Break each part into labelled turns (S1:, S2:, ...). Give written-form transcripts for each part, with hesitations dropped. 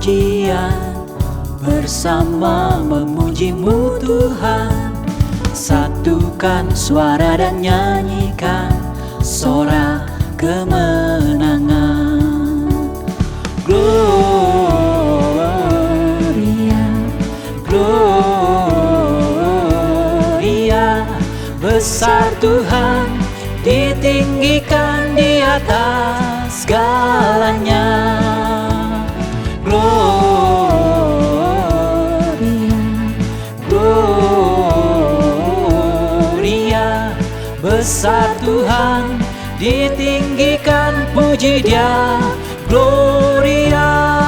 S1: pujian, bersama memuji-Mu Tuhan. Satukan suara dan nyanyikan sorak kemenangan. Gloria, Gloria, besar Tuhan, ditinggikan di atas segalanya. Gloria, Gloria, besar Tuhan, ditinggikan, puji Dia. Gloria.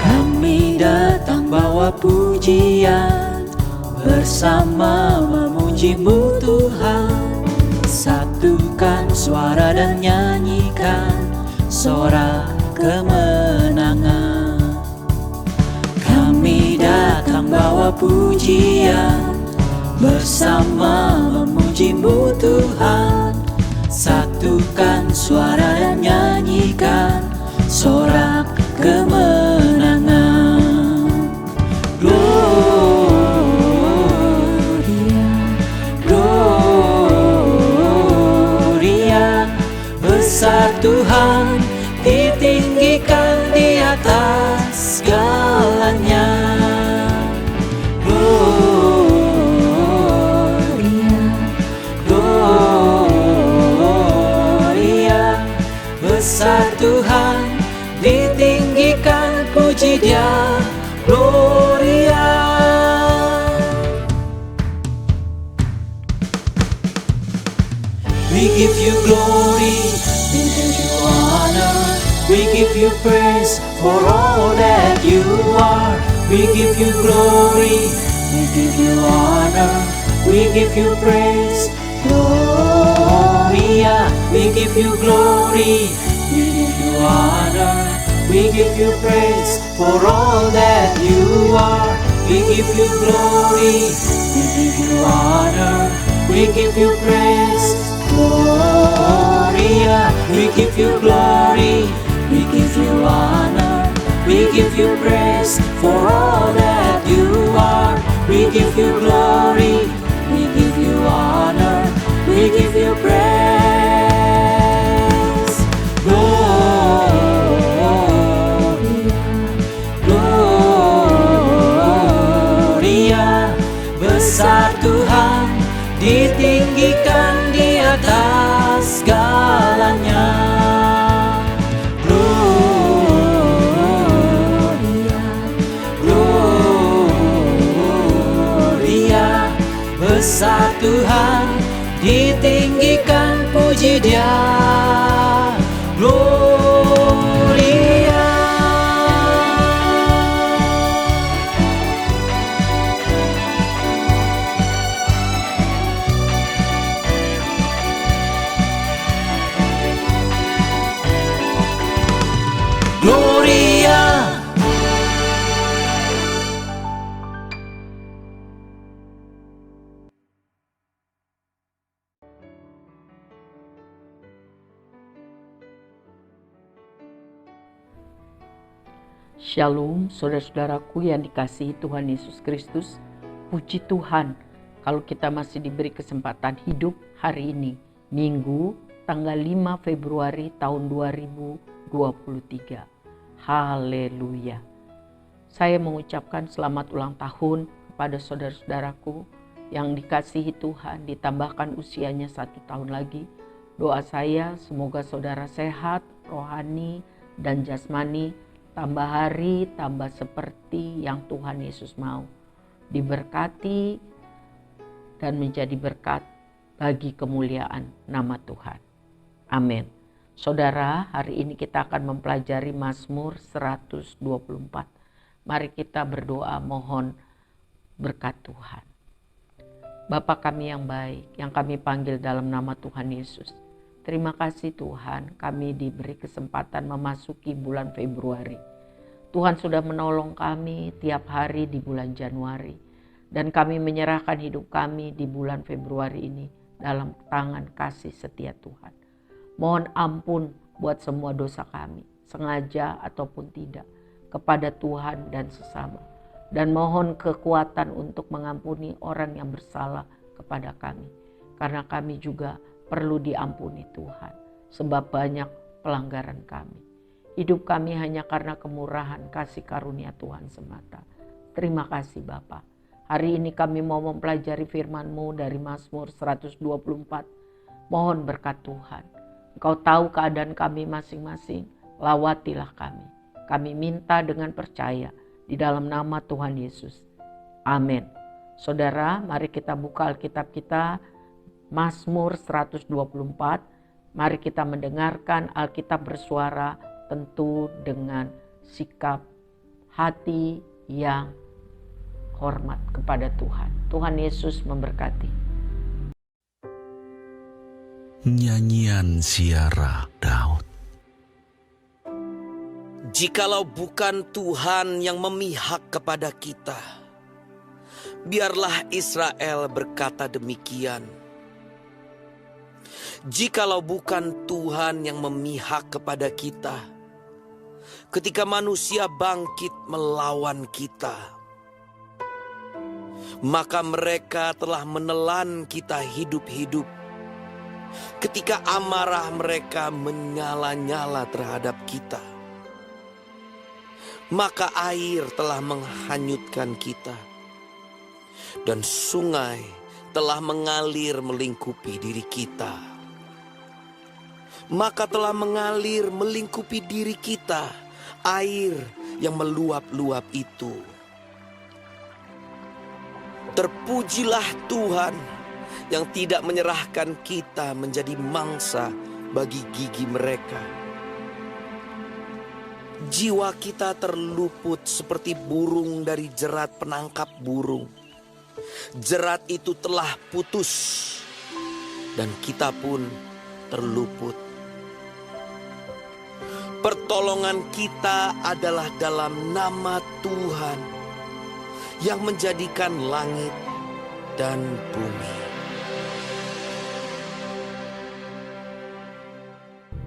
S1: Kami datang bawa pujian, bersama memuji-Mu Tuhan. Satukan suara dan nyanyikan sorak kemenangan. Kami datang bawa pujian, bersama memuji-Mu Tuhan. Satukan suara dan nyanyikan sorak kemenangan. Besar Tuhan, ditinggikan di atas segalanya. Gloria, Gloria, besar Tuhan, ditinggikan, puji Dia. Gloria. We give you glory, we give you honor, we give you praise for all that you are. We give you glory, we give you honor, we give you praise. Gloria, we give you glory, we give you honor, we give you praise for all that you are. We give you glory, we give you honor, we give you praise. Gloria, we give you glory, we give you honor, we give you praise for all that you are. We give you glory, we give you honor, we give you praise. Gloria, besar Tuhan, ditinggikan di atas segalanya. Gloria, Gloria, besar Tuhan, ditinggikan, puji Dia. Gloria. Gloria.
S2: Shalom saudara-saudaraku yang dikasihi Tuhan Yesus Kristus. Puji Tuhan kalau kita masih diberi kesempatan hidup hari ini, Minggu tanggal 5 Februari tahun 2023. Haleluya. Saya mengucapkan selamat ulang tahun kepada saudara-saudaraku yang dikasihi Tuhan, ditambahkan usianya 1 tahun lagi. Doa saya semoga saudara sehat, rohani dan jasmani, tambah hari, tambah seperti yang Tuhan Yesus mau. Diberkati dan menjadi berkat bagi kemuliaan nama Tuhan. Amin. Saudara, hari ini kita akan mempelajari Mazmur 124. Mari kita berdoa mohon berkat Tuhan. Bapa kami yang baik, yang kami panggil dalam nama Tuhan Yesus. Terima kasih Tuhan, kami diberi kesempatan memasuki bulan Februari. Tuhan sudah menolong kami tiap hari di bulan Januari. Dan kami menyerahkan hidup kami di bulan Februari ini dalam tangan kasih setia Tuhan. Mohon ampun buat semua dosa kami, sengaja ataupun tidak, kepada Tuhan dan sesama. Dan mohon kekuatan untuk mengampuni orang yang bersalah kepada kami. Karena kami juga perlu diampuni Tuhan, sebab banyak pelanggaran kami. Hidup kami hanya karena kemurahan kasih karunia Tuhan semata. Terima kasih Bapa. Hari ini kami mau mempelajari firman-Mu dari Mazmur 124. Mohon berkat Tuhan. Engkau tahu keadaan kami masing-masing, lawatilah kami. Kami minta dengan percaya di dalam nama Tuhan Yesus. Amin. Saudara, mari kita buka Alkitab kita, Mazmur 124. Mari kita mendengarkan Alkitab bersuara, tentu dengan sikap hati yang hormat kepada Tuhan. Tuhan Yesus memberkati.
S3: Nyanyian Ziarah Daud.
S4: Jikalau bukan Tuhan yang memihak kepada kita, biarlah Israel berkata demikian. Jikalau bukan Tuhan yang memihak kepada kita, ketika manusia bangkit melawan kita, maka mereka telah menelan kita hidup-hidup. Ketika amarah mereka menyala-nyala terhadap kita, maka air telah menghanyutkan kita, dan sungai telah mengalir melingkupi diri kita. Maka telah mengalir melingkupi diri kita air yang meluap-luap itu. Terpujilah Tuhan yang tidak menyerahkan kita menjadi mangsa bagi gigi mereka. Jiwa kita terluput seperti burung dari jerat penangkap burung. Jerat itu telah putus dan kita pun terluput. Pertolongan kita adalah dalam nama Tuhan yang menjadikan langit dan bumi.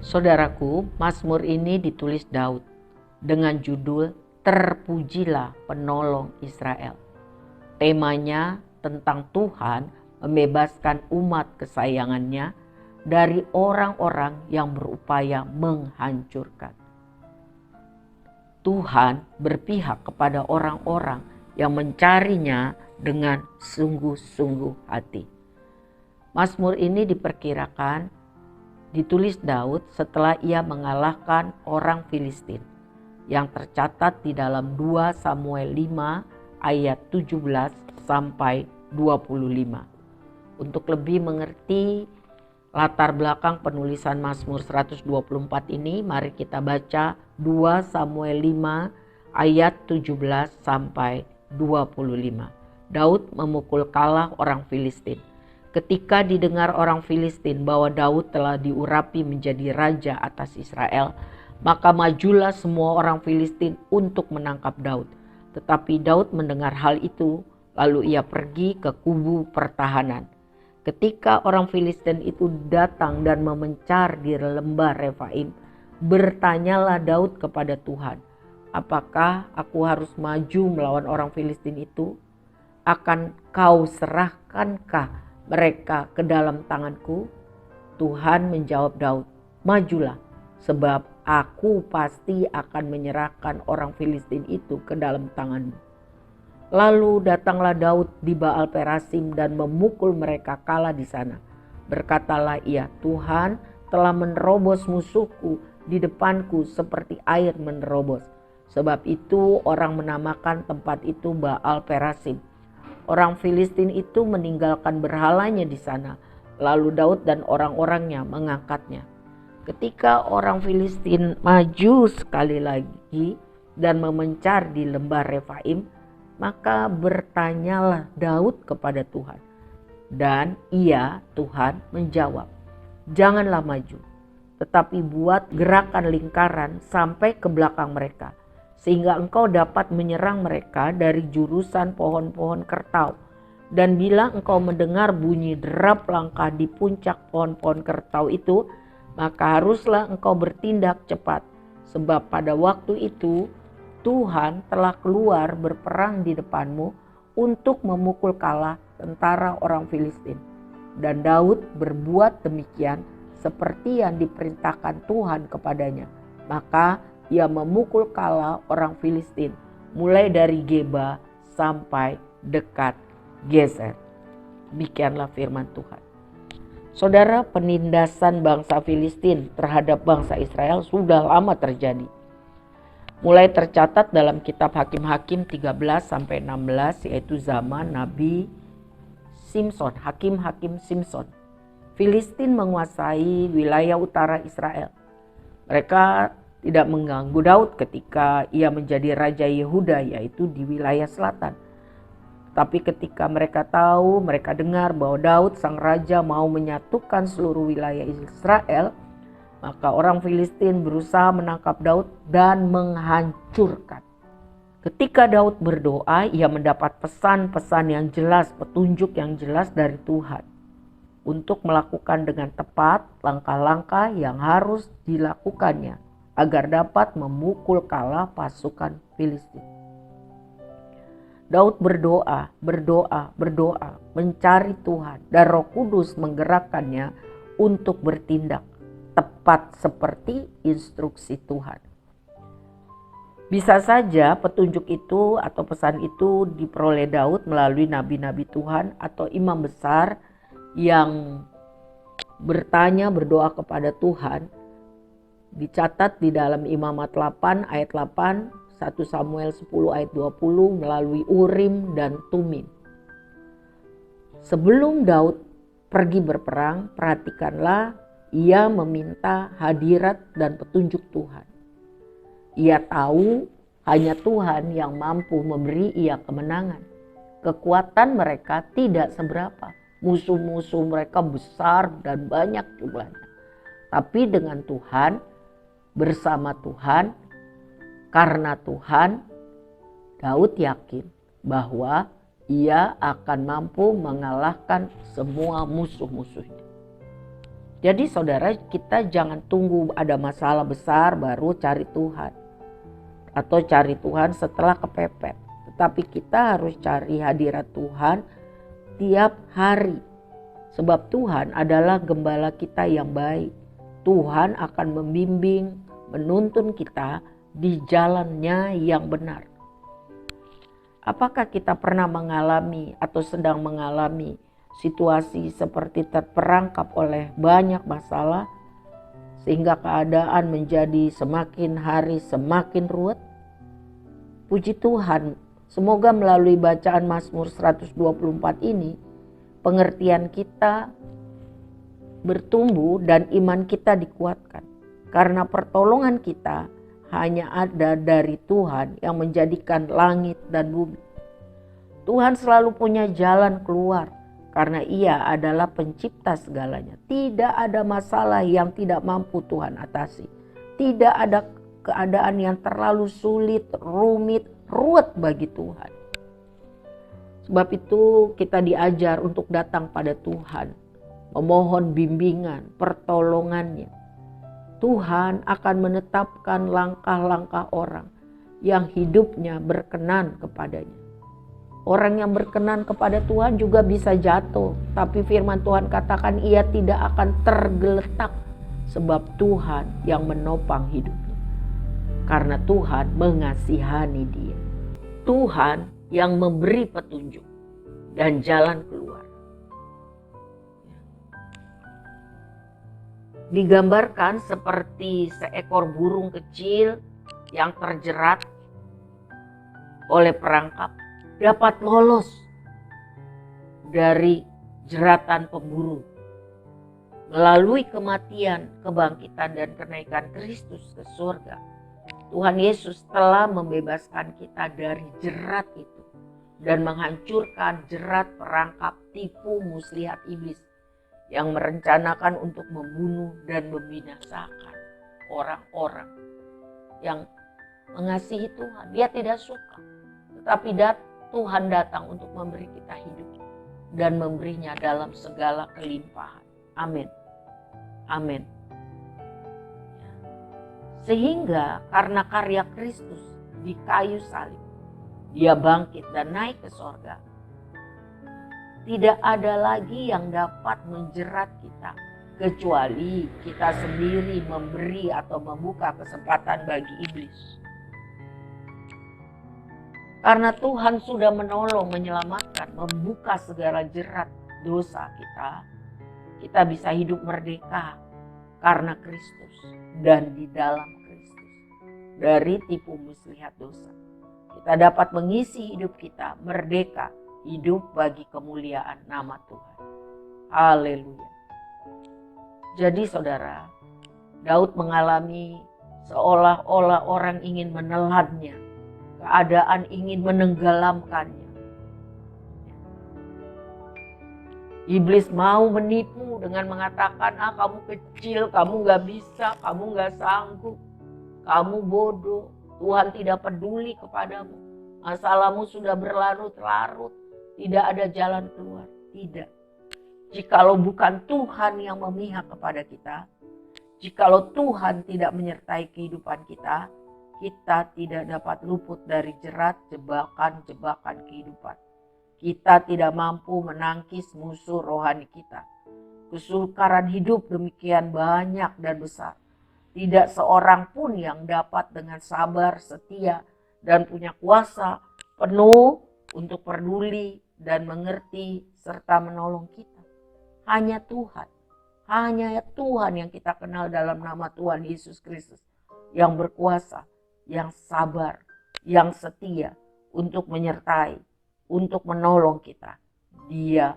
S2: Saudaraku, Mazmur ini ditulis Daud dengan judul Terpujilah Penolong Israel. Temanya tentang Tuhan membebaskan umat kesayangannya dari orang-orang yang berupaya menghancurkan. Tuhan berpihak kepada orang-orang yang mencarinya dengan sungguh-sungguh hati. Mazmur ini diperkirakan ditulis Daud setelah ia mengalahkan orang Filistin yang tercatat di dalam 2 Samuel 5 ayat 17 sampai 25. Untuk lebih mengerti latar belakang penulisan Mazmur 124 ini, mari kita baca 2 Samuel 5 ayat 17 sampai 25. Daud memukul kalah orang Filistin. Ketika didengar orang Filistin bahwa Daud telah diurapi menjadi raja atas Israel, maka majulah semua orang Filistin untuk menangkap Daud. Tetapi Daud mendengar hal itu, lalu ia pergi ke kubu pertahanan. Ketika orang Filistin itu datang dan memencar di lembah Refaim, bertanyalah Daud kepada Tuhan, apakah aku harus maju melawan orang Filistin itu? Akan kau serahkankah mereka ke dalam tanganku? Tuhan menjawab Daud, majulah, sebab aku pasti akan menyerahkan orang Filistin itu ke dalam tanganmu. Lalu datanglah Daud di Baal Perasim dan memukul mereka kalah di sana. Berkatalah ia, Tuhan telah menerobos musuhku di depanku seperti air menerobos. Sebab itu orang menamakan tempat itu Baal Perasim. Orang Filistin itu meninggalkan berhalanya di sana. Lalu Daud dan orang-orangnya mengangkatnya. Ketika orang Filistin maju sekali lagi dan memencar di lembah Refaim, maka bertanyalah Daud kepada Tuhan. Dan ia, Tuhan, menjawab, Janganlah maju, tetapi buat gerakan lingkaran sampai ke belakang mereka, sehingga engkau dapat menyerang mereka dari jurusan pohon-pohon kertau. Dan bila engkau mendengar bunyi derap langkah di puncak pohon-pohon kertau itu, maka haruslah engkau bertindak cepat, sebab pada waktu itu Tuhan telah keluar berperang di depanmu untuk memukul kalah tentara orang Filistin. Dan Daud berbuat demikian seperti yang diperintahkan Tuhan kepadanya. Maka ia memukul kalah orang Filistin mulai dari Geba sampai dekat Geser. Demikianlah firman Tuhan. Saudara, penindasan bangsa Filistin terhadap bangsa Israel sudah lama terjadi. Mulai tercatat dalam kitab Hakim-Hakim 13-16, yaitu zaman Nabi Simson, Hakim-Hakim Simson. Filistin menguasai wilayah utara Israel. Mereka tidak mengganggu Daud ketika ia menjadi raja Yehuda, yaitu di wilayah selatan. Tapi ketika mereka tahu, mereka dengar bahwa Daud sang raja mau menyatukan seluruh wilayah Israel, maka orang Filistin berusaha menangkap Daud dan menghancurkan. Ketika Daud berdoa, ia mendapat pesan-pesan yang jelas, petunjuk yang jelas dari Tuhan untuk melakukan dengan tepat langkah-langkah yang harus dilakukannya agar dapat memukul kalah pasukan Filistin. Daud berdoa, mencari Tuhan, dan Roh Kudus menggerakkannya untuk bertindak tepat seperti instruksi Tuhan. Bisa saja petunjuk itu atau pesan itu diperoleh Daud melalui nabi-nabi Tuhan atau imam besar yang bertanya, berdoa kepada Tuhan. Dicatat di dalam Imamat 8 ayat 8, 1 Samuel 10 ayat 20 melalui Urim dan Tumim. Sebelum Daud pergi berperang, perhatikanlah, ia meminta hadirat dan petunjuk Tuhan. Ia tahu hanya Tuhan yang mampu memberi ia kemenangan. Kekuatan mereka tidak seberapa. Musuh-musuh mereka besar dan banyak jumlahnya. Tapi dengan Tuhan, bersama Tuhan, karena Tuhan, Daud yakin bahwa ia akan mampu mengalahkan semua musuh-musuhnya. Jadi saudara, kita jangan tunggu ada masalah besar baru cari Tuhan. Atau cari Tuhan setelah kepepet. Tetapi kita harus cari hadirat Tuhan tiap hari. Sebab Tuhan adalah gembala kita yang baik. Tuhan akan membimbing, menuntun kita di jalannya yang benar. Apakah kita pernah mengalami atau sedang mengalami situasi seperti terperangkap oleh banyak masalah sehingga keadaan menjadi semakin hari semakin ruwet? Puji Tuhan, semoga melalui bacaan Mazmur 124 ini pengertian kita bertumbuh dan iman kita dikuatkan. Karena pertolongan kita hanya ada dari Tuhan yang menjadikan langit dan bumi. Tuhan selalu punya jalan keluar karena Ia adalah pencipta segalanya. Tidak ada masalah yang tidak mampu Tuhan atasi. Tidak ada keadaan yang terlalu sulit, rumit, ruwet bagi Tuhan. Sebab itu kita diajar untuk datang pada Tuhan, memohon bimbingan, pertolongannya. Tuhan akan menetapkan langkah-langkah orang yang hidupnya berkenan kepadanya. Orang yang berkenan kepada Tuhan juga bisa jatuh, tapi firman Tuhan katakan ia tidak akan tergeletak sebab Tuhan yang menopang hidupnya. Karena Tuhan mengasihani dia. Tuhan yang memberi petunjuk dan jalan keluar. Digambarkan seperti seekor burung kecil yang terjerat oleh perangkap dapat lolos dari jeratan pemburu melalui kematian, kebangkitan dan kenaikan Kristus ke surga. Tuhan Yesus telah membebaskan kita dari jerat itu dan menghancurkan jerat perangkap tipu muslihat iblis yang merencanakan untuk membunuh dan membinasakan orang-orang yang mengasihi Tuhan. Dia tidak suka, tetapi Tuhan datang untuk memberi kita hidup dan memberinya dalam segala kelimpahan. Amin. Amin. Sehingga karena karya Kristus di kayu salib, dia bangkit dan naik ke sorga. Tidak ada lagi yang dapat menjerat kita kecuali kita sendiri memberi atau membuka kesempatan bagi iblis. Karena Tuhan sudah menolong, menyelamatkan, membuka segala jerat dosa kita bisa hidup merdeka karena Kristus dan di dalam Kristus dari tipu muslihat dosa. Kita dapat mengisi hidup kita merdeka, hidup bagi kemuliaan nama Tuhan. Haleluya. Jadi saudara, Daud mengalami seolah-olah orang ingin menelannya, keadaan ingin menenggelamkannya. Iblis mau menipu dengan mengatakan, kamu kecil, kamu gak bisa, kamu gak sanggup, kamu bodoh, Tuhan tidak peduli kepadamu, masalahmu sudah berlarut-larut, tidak ada jalan keluar. Tidak. Jikalau bukan Tuhan yang memihak kepada kita, jikalau Tuhan tidak menyertai kehidupan kita, kita tidak dapat luput dari jerat jebakan-jebakan kehidupan. Kita tidak mampu menangkis musuh rohani kita. Kesukaran hidup demikian banyak dan besar. Tidak seorang pun yang dapat dengan sabar, setia, dan punya kuasa penuh untuk peduli dan mengerti serta menolong kita. Hanya Tuhan. Hanya Tuhan yang kita kenal dalam nama Tuhan Yesus Kristus. Yang berkuasa, yang sabar, yang setia untuk menyertai, untuk menolong kita. Dia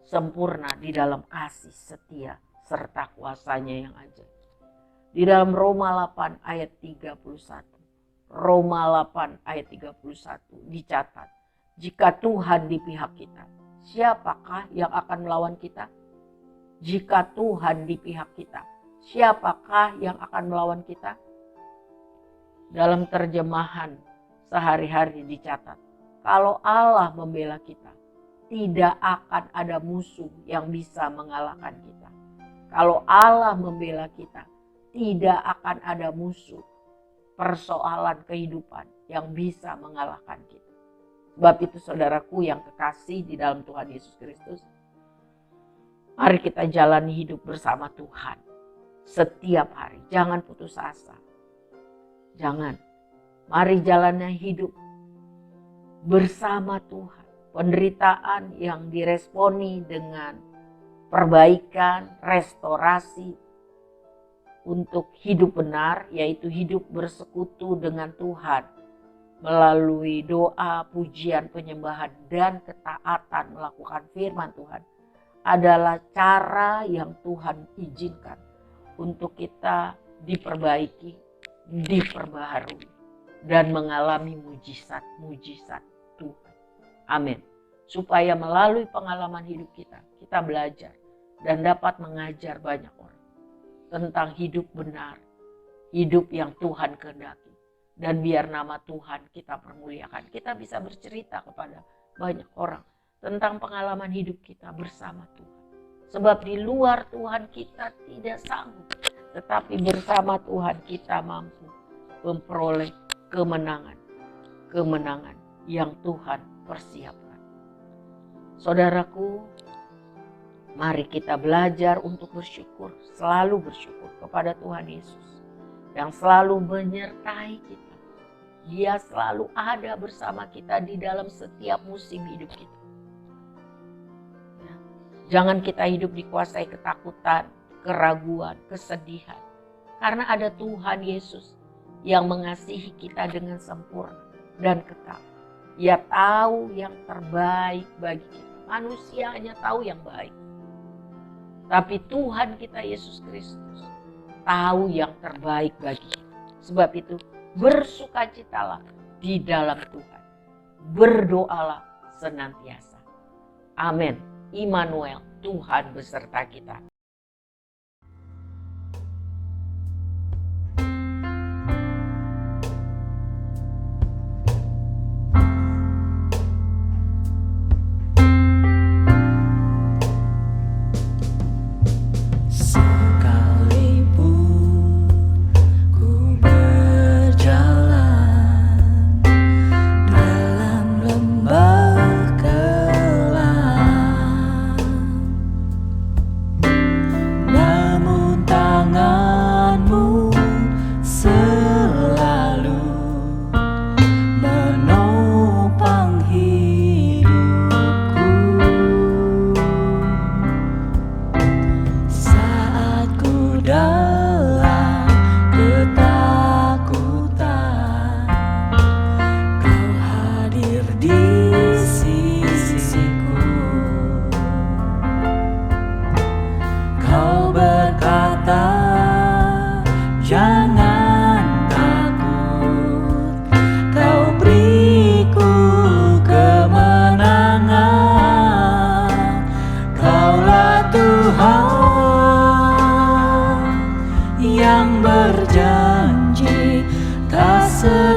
S2: sempurna di dalam kasih setia serta kuasanya yang ajaib. Di dalam Roma 8 ayat 31. Roma 8 ayat 31 dicatat. Jika Tuhan di pihak kita, siapakah yang akan melawan kita? Jika Tuhan di pihak kita, siapakah yang akan melawan kita? Dalam terjemahan sehari-hari dicatat, kalau Allah membela kita, tidak akan ada musuh yang bisa mengalahkan kita. Kalau Allah membela kita, tidak akan ada musuh, persoalan kehidupan yang bisa mengalahkan kita. Sebab itu saudaraku yang kekasih di dalam Tuhan Yesus Kristus, mari kita jalani hidup bersama Tuhan setiap hari. Jangan putus asa. Jangan. Mari jalani hidup bersama Tuhan. Penderitaan yang diresponi dengan perbaikan, restorasi untuk hidup benar, yaitu hidup bersekutu dengan Tuhan melalui doa, pujian, penyembahan, dan ketaatan melakukan firman Tuhan adalah cara yang Tuhan izinkan untuk kita diperbaiki, diperbaharui, dan mengalami mujizat-mujizat Tuhan. Amin. Supaya melalui pengalaman hidup kita belajar dan dapat mengajar banyak orang tentang hidup benar, hidup yang Tuhan kehendaki. Dan biar nama Tuhan kita permuliakan. Kita bisa bercerita kepada banyak orang tentang pengalaman hidup kita bersama Tuhan. Sebab di luar Tuhan kita tidak sanggup. Tetapi bersama Tuhan kita mampu memperoleh kemenangan. Kemenangan yang Tuhan persiapkan. Saudaraku, mari kita belajar untuk bersyukur. Selalu bersyukur kepada Tuhan Yesus yang selalu menyertai kita. Dia selalu ada bersama kita di dalam setiap musim hidup kita. Jangan kita hidup dikuasai ketakutan, keraguan, kesedihan. Karena ada Tuhan Yesus yang mengasihi kita dengan sempurna dan kekal. Ia tahu yang terbaik bagi kita. Manusia hanya tahu yang baik. Tapi Tuhan kita Yesus Kristus tahu yang terbaik bagi kita. Sebab itu bersukacitalah di dalam Tuhan. Berdoalah senantiasa. Amin. Immanuel, Tuhan beserta kita.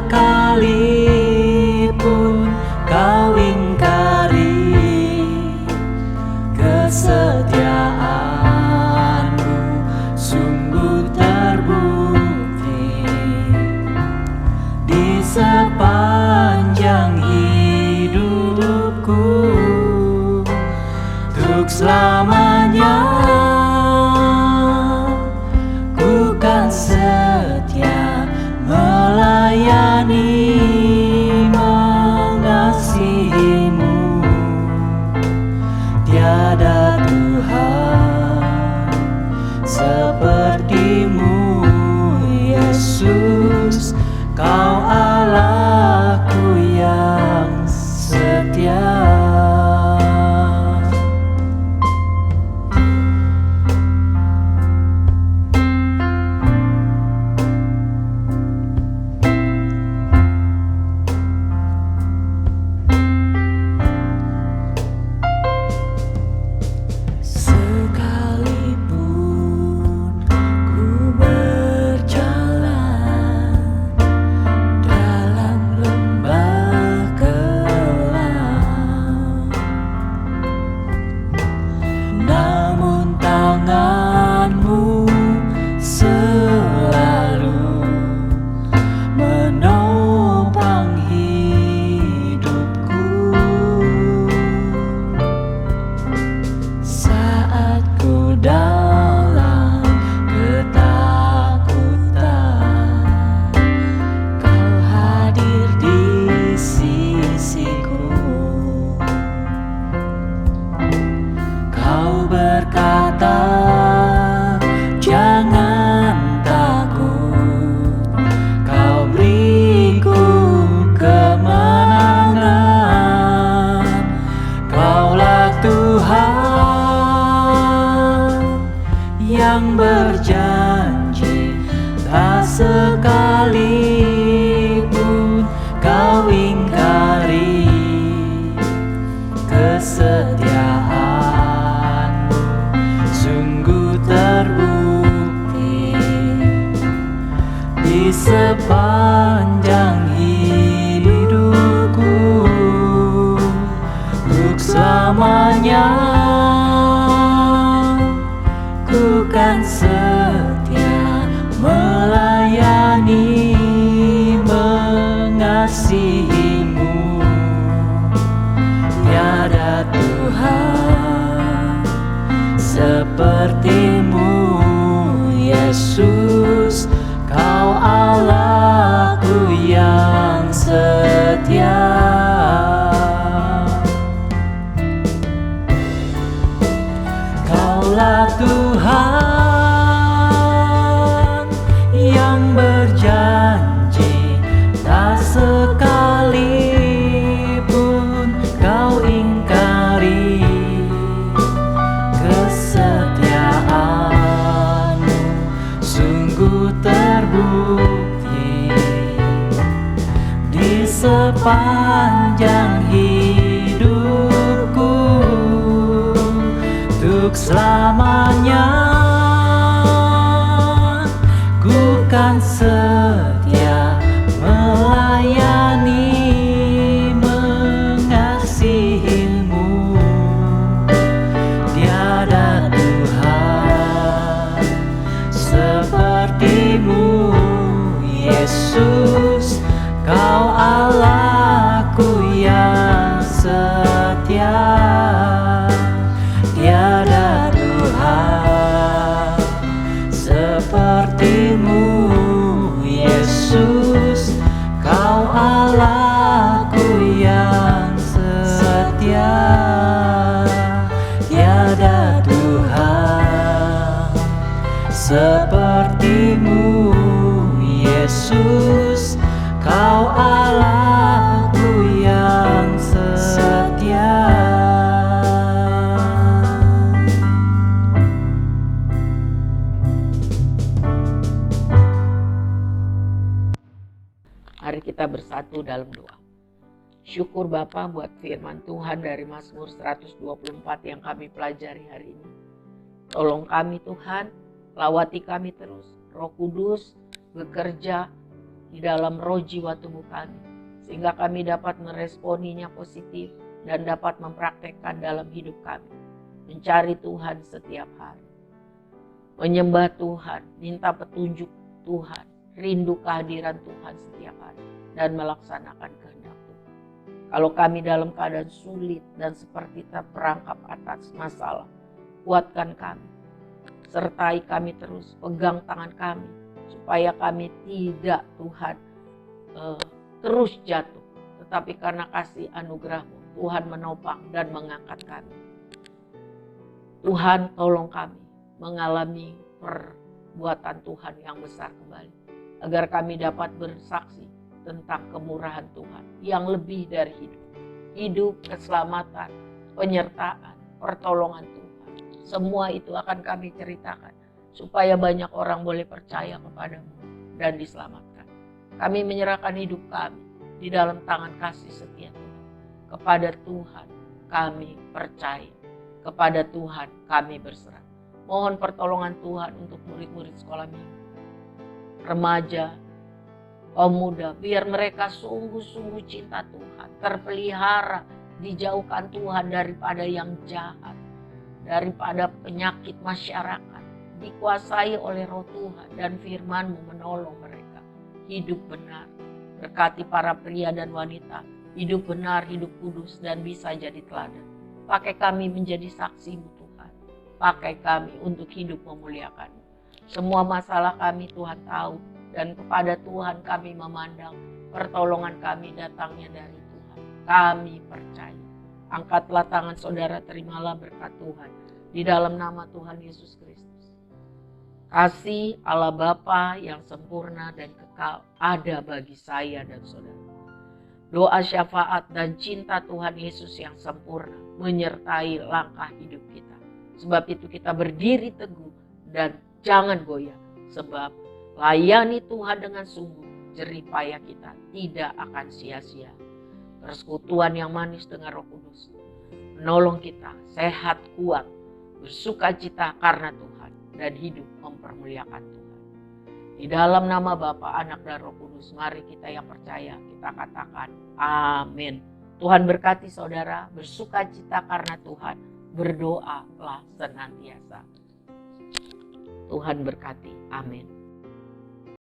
S1: Sekalipun kau ingkari kesetiaanmu, sungguh terbukti di sepanjang hidupku, untuk selamanya ku kan setia melayani, mengasihimu. Tiada Tuhan sepertimu, Yesus, Kau Allahku yang setia. Yang berjanji tak sekalipun kau ingkari kesetiaanmu, sungguh terbukti di sepanjang hidupku, untuk selamanya ku kan setia melayani, mengasihimu. Tiada Tuhan sepertimu, Yesus, Kau Allahku yang setia. Kaulah Tuhan yang berjanji tak sekalipun kau ingkari kesetiaanmu, sungguh terbukti di sepanjang hidupku, sepertimu, Yesus. Kau Allahku yang setia.
S2: Mari kita bersatu dalam doa. Syukur Bapa buat firman Tuhan dari Mazmur 124 yang kami pelajari hari ini. Tolong kami Tuhan, lawati kami terus. Roh Kudus bekerja di dalam roh jiwa tubuh kami, sehingga kami dapat meresponinya positif dan dapat mempraktekkan dalam hidup kami. Mencari Tuhan setiap hari. Menyembah Tuhan, minta petunjuk Tuhan, rindu kehadiran Tuhan setiap hari, dan melaksanakan kehendak Tuhan. Kalau kami dalam keadaan sulit dan seperti terperangkap atas masalah, kuatkan kami, sertai kami terus, pegang tangan kami, supaya kami tidak Tuhan terus jatuh, tetapi karena kasih anugerah-Mu, Tuhan menopang dan mengangkat kami. Tuhan tolong kami mengalami perbuatan Tuhan yang besar kembali, agar kami dapat bersaksi tentang kemurahan Tuhan yang lebih dari hidup, keselamatan, penyertaan, pertolongan Tuhan. Semua itu akan kami ceritakan supaya banyak orang boleh percaya kepadamu dan diselamatkan. Kami menyerahkan hidup kami di dalam tangan kasih setia Tuhan. Kepada Tuhan kami percaya, kepada Tuhan kami berserah. Mohon pertolongan Tuhan untuk murid-murid sekolah minggu, remaja, kaum muda, biar mereka sungguh-sungguh cinta Tuhan, terpelihara, dijauhkan Tuhan daripada yang jahat, daripada penyakit masyarakat, dikuasai oleh roh Tuhan, dan firman-Mu menolong mereka hidup benar. Berkati para pria dan wanita, hidup benar, hidup kudus, dan bisa jadi teladan. Pakai kami menjadi saksi-Mu Tuhan, pakai kami untuk hidup memuliakan-Mu. Semua masalah kami Tuhan tahu, dan kepada Tuhan kami memandang. Pertolongan kami datangnya dari Tuhan. Kami percaya. Angkatlah tangan saudara, terimalah berkat Tuhan di dalam nama Tuhan Yesus Kristus. Kasih Allah Bapa yang sempurna dan kekal ada bagi saya dan saudara. Doa syafaat dan cinta Tuhan Yesus yang sempurna menyertai langkah hidup kita. Sebab itu kita berdiri teguh dan jangan goyah, sebab layani Tuhan dengan sungguh, jerih payah kita tidak akan sia-sia. Persekutuan yang manis dengan Roh Kudus menolong kita sehat, kuat, bersukacita karena Tuhan, dan hidup mempermuliakan Tuhan. Di dalam nama Bapa, Anak, dan Roh Kudus, mari kita yang percaya, kita katakan amin. Tuhan berkati saudara, bersukacita karena Tuhan, berdoalah senantiasa. Tuhan berkati, amin.